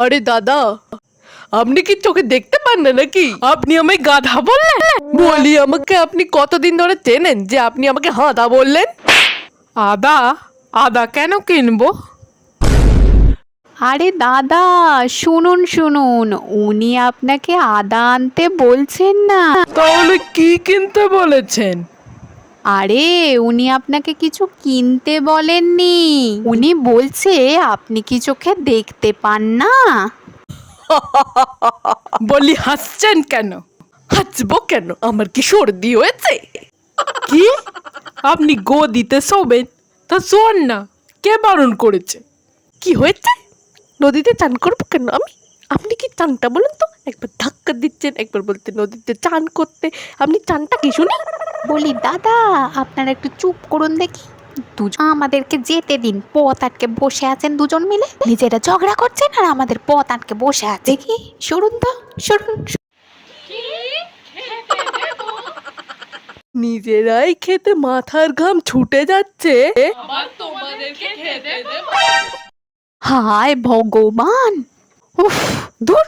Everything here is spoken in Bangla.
আরে দাদা, আপনি কি চোখে দেখতে পান না নাকি? আপনি আমায় গাধা বললেন? বলি, আমাকে আপনি কতদিন ধরে চেনেন যে আপনি আমাকে হাঁদা বললেন? আদা? আদা কেন কিনবো? আরে দাদা, শুনুন শুনুন, উনি আপনাকে আদা আনতে বলছেন না। তাহলে কি কিনতে বলেছেন? আরে উনি আপনাকে কিছু কিনতে বলেননি, উনি বলছে আপনি কি চোখে দেখতে পান না। বলি, হাসছেন কেন? হাসবো কেন? আমার কি সর্দি হয়েছে? কি? আপনি গদিতে শোবেন? তা শোন না, কে বারণ করেছে? কি হয়েছে? নদীতে চান করবো কেন আমি? আপনি কি চানটা বলুন তো? একবার ধাক্কা দিচ্ছেন, একবার বলতে নদীতে চান করতে। আপনি চানটা কি শুনি? বলি দাদা, আপনারা একটু চুপ করুন দেখি। দুজন আমাদেরকে যেতে দিন, পথ আটকে বসে আছেন দুজন মিলে, নিজেরা ঝগড়া করছেন আর আমাদের পথ আটকে বসে আছে। দেখি সরুন তো, সরুন। নিজেরাই খেতে মাথার ঘাম ছুটে যাচ্ছে, হায় ভগবান, উফ, দূর।